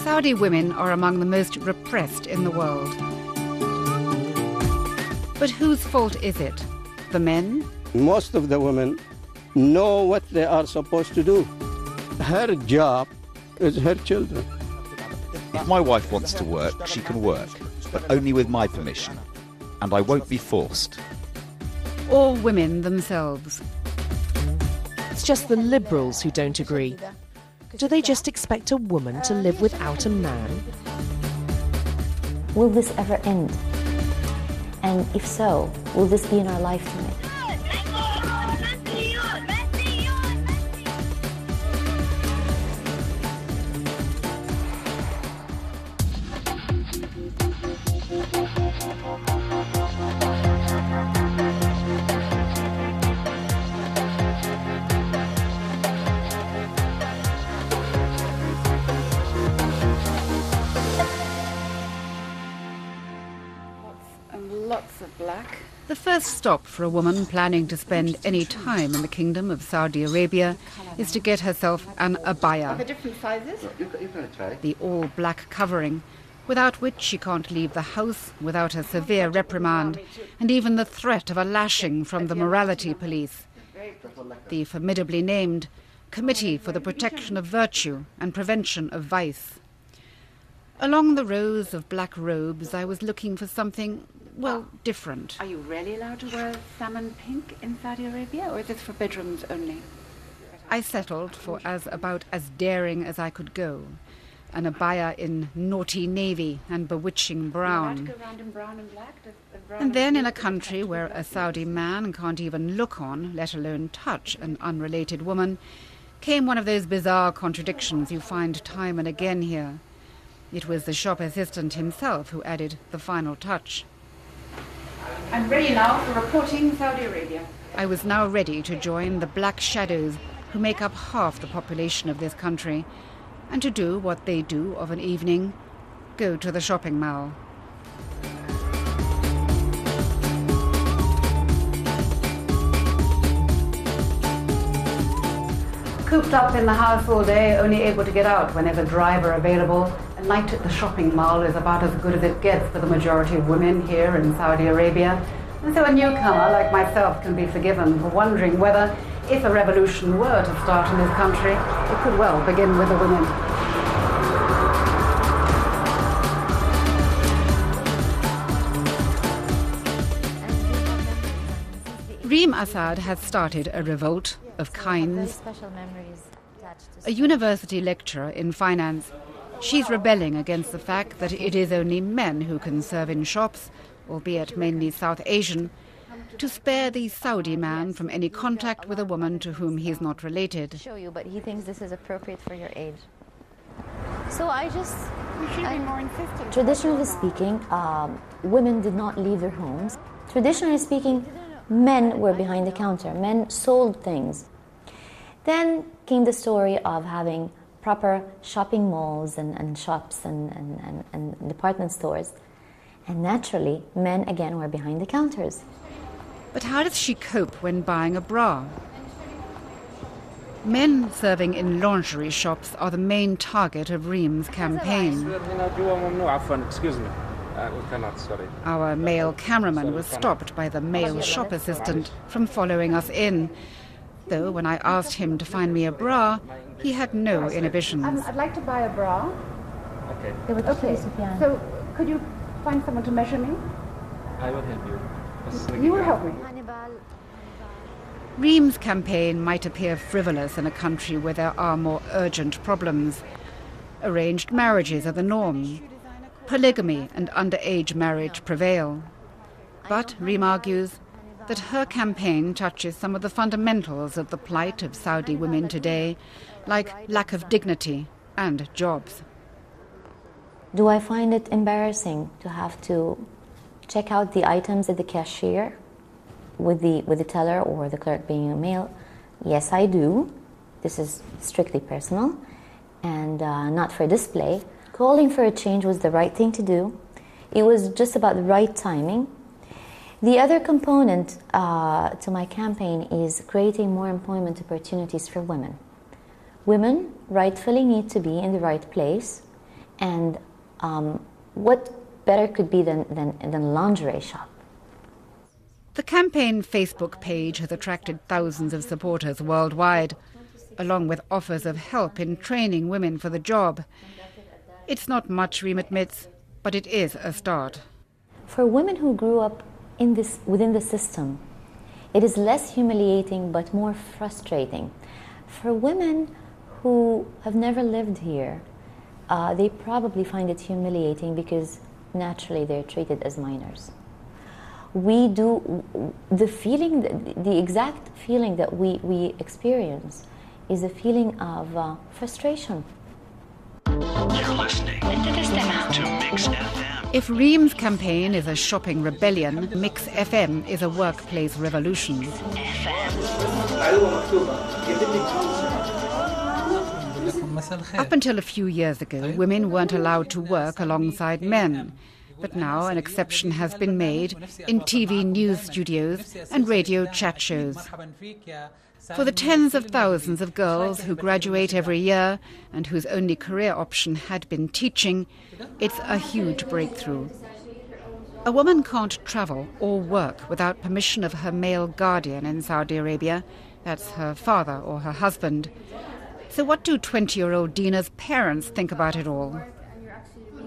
Saudi women are among the most repressed in the world. But whose fault is it? The men? Most of the women know what they are supposed to do. Her job is her children. If my wife wants to work, she can work, but only with my permission. And I won't be forced. Or women themselves? It's just the liberals who don't agree. Do they just expect a woman to live without a man? Will this ever end? And if so, will this be in our lifetime? Lots of black. The first stop for a woman planning to spend any time in the Kingdom of Saudi Arabia is to get herself an abaya. Are there different sizes? The all-black covering, without which she can't leave the house without a severe reprimand and even the threat of a lashing from the morality police. The formidably named Committee for the Protection of Virtue and Prevention of Vice. Along the rows of black robes, I was looking for something, well, different. Are you really allowed to wear salmon pink in Saudi Arabia, or is this for bedrooms only? I settled for about as daring as I could go. An abaya in naughty navy and bewitching brown. You're allowed to go around in brown and black? And then in a country where a Saudi man can't even look on, let alone touch, an unrelated woman, came one of those bizarre contradictions you find time and again here. It was the shop assistant himself who added the final touch. I'm ready now for reporting Saudi Arabia. I was now ready to join the black shadows who make up half the population of this country, and to do what they do of an evening, go to the shopping mall. Cooped up in the house all day, only able to get out when there's a driver available. A night at the shopping mall is about as good as it gets for the majority of women here in Saudi Arabia. And so a newcomer like myself can be forgiven for wondering whether, if a revolution were to start in this country, it could well begin with the women. Reem Assad has started a revolt of kinds. A university lecturer in finance, she's rebelling against the fact that it is only men who can serve in shops, albeit mainly South Asian, to spare the Saudi man from any contact with a woman to whom he is not related. Show you, but he thinks this is appropriate for your age. So I just... You should be more insistent. Traditionally speaking, women did not leave their homes. Traditionally speaking, men were behind the counter. Men sold things. Then came the story of having proper shopping malls and shops and department stores. And naturally, men again were behind the counters. But how does she cope when buying a bra? Men serving in lingerie shops are the main target of Reem's campaign. Our male cameraman was stopped by the male shop assistant from following us in. Though when I asked him to find me a bra, he had no inhibitions. I'd like to buy a bra. Okay. So could you find someone to measure me? I will help you. You will help me. Reem's campaign might appear frivolous in a country where there are more urgent problems. Arranged marriages are the norm. Polygamy and underage marriage prevail. But, Reem argues, that her campaign touches some of the fundamentals of the plight of Saudi women today, like lack of dignity and jobs. Do I find it embarrassing to have to check out the items at the cashier with the teller or the clerk being a male? Yes, I do. This is strictly personal and not for display. Calling for a change was the right thing to do. It was just about the right timing. The other component to my campaign is creating more employment opportunities for women. Women rightfully need to be in the right place And what better could be than a lingerie shop? The campaign Facebook page has attracted thousands of supporters worldwide, along with offers of help in training women for the job. It's not much, Reem admits, but it is a start. For women who grew up within the system, it is less humiliating but more frustrating. For women who have never lived here, they probably find it humiliating because naturally they're treated as minors. The exact feeling that we experience is a feeling of frustration. You're listening to Mix FM. If Reem's campaign is a shopping rebellion, Mix FM is a workplace revolution. Up until a few years ago, women weren't allowed to work alongside men. But now an exception has been made in TV news studios and radio chat shows. For the tens of thousands of girls who graduate every year and whose only career option had been teaching, it's a huge breakthrough. A woman can't travel or work without permission of her male guardian in Saudi Arabia. That's her father or her husband. So what do 20-year-old Dina's parents think about it all?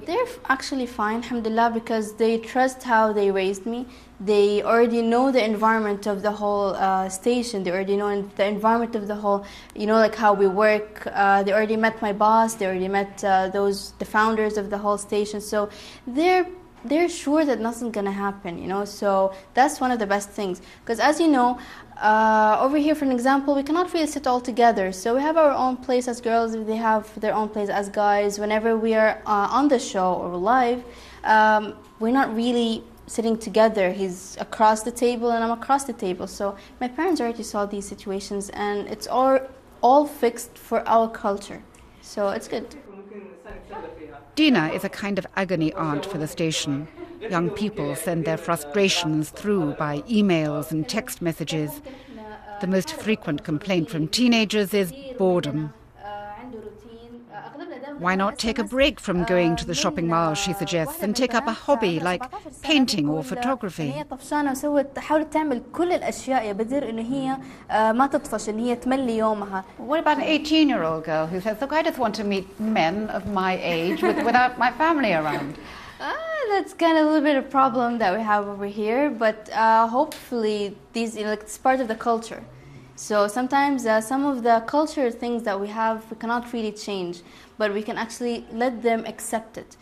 They're actually fine, alhamdulillah, because they trust how they raised me. They already know the environment of the whole station. They already know the environment of the whole, like how we work. They already met my boss. They already met the founders of the whole station. So they're sure that nothing's gonna happen, So that's one of the best things. Because as you know, over here, for an example, we cannot really sit all together. So we have our own place as girls. They have their own place as guys. Whenever we are on the show or live, we're not really sitting together. He's across the table and I'm across the table. So my parents already saw these situations, and it's all fixed for our culture. So it's good. Dina is a kind of agony aunt for the station. Young people send their frustrations through by emails and text messages. The most frequent complaint from teenagers is boredom. Why not take a break from going to the shopping mall, she suggests, and take up a hobby like painting or photography? What about an 18-year-old girl who says, look, I just want to meet men of my age without my family around? That's kind of a little bit of a problem that we have over here, but hopefully it's part of the culture. So sometimes some of the culture things that we have, we cannot really change, but we can actually let them accept it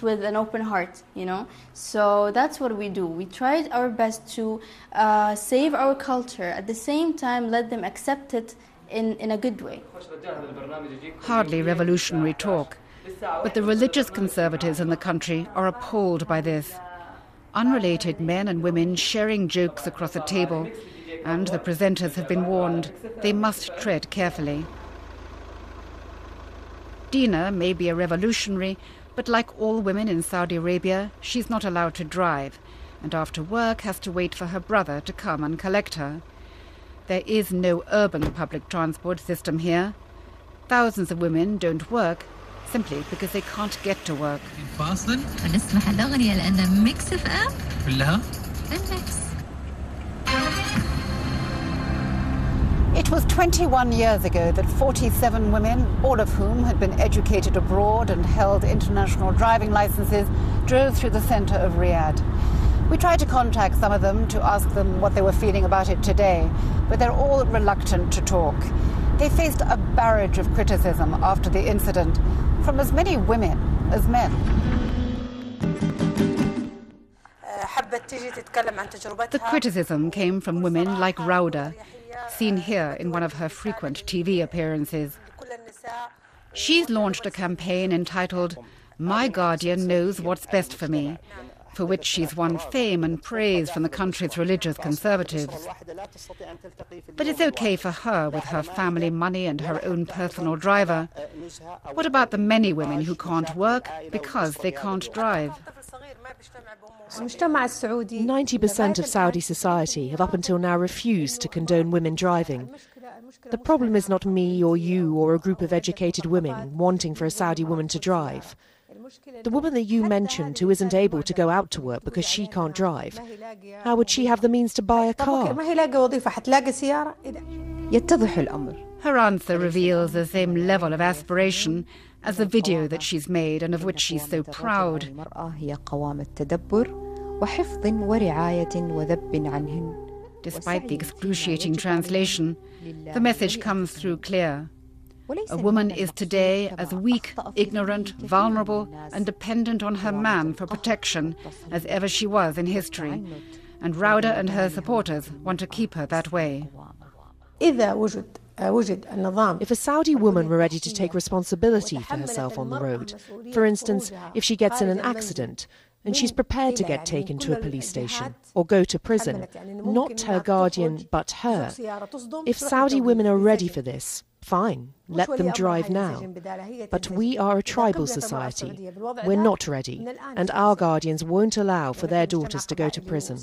with an open heart, So that's what we do. We tried our best to save our culture, at the same time let them accept it in a good way. Hardly revolutionary talk, but the religious conservatives in the country are appalled by this. Unrelated men and women sharing jokes across a table, and the presenters have been warned they must tread carefully. Dina may be a revolutionary, but like all women in Saudi Arabia, she's not allowed to drive, and after work has to wait for her brother to come and collect her. There is no urban public transport system here. Thousands of women don't work simply because they can't get to work. It was 21 years ago that 47 women, all of whom had been educated abroad and held international driving licenses, drove through the centre of Riyadh. We tried to contact some of them to ask them what they were feeling about it today, but they're all reluctant to talk. They faced a barrage of criticism after the incident from as many women as men. The criticism came from women like Rauda, seen here in one of her frequent TV appearances. She's launched a campaign entitled My Guardian Knows What's Best for Me, for which she's won fame and praise from the country's religious conservatives. But it's okay for her with her family money and her own personal driver. What about the many women who can't work because they can't drive? 90% of Saudi society have up until now refused to condone women driving. The problem is not me or you or a group of educated women wanting for a Saudi woman to drive. The woman that you mentioned who isn't able to go out to work because she can't drive, how would she have the means to buy a car? Her answer reveals the same level of aspiration as the video that she's made and of which she's so proud. Despite the excruciating translation, the message comes through clear. A woman is today as weak, ignorant, vulnerable and dependent on her man for protection as ever she was in history. And Rauda and her supporters want to keep her that way. If a Saudi woman were ready to take responsibility for herself on the road, for instance, if she gets in an accident, and she's prepared to get taken to a police station or go to prison, not her guardian but her. If Saudi women are ready for this, fine, let them drive now. But we are a tribal society. We're not ready, and our guardians won't allow for their daughters to go to prison.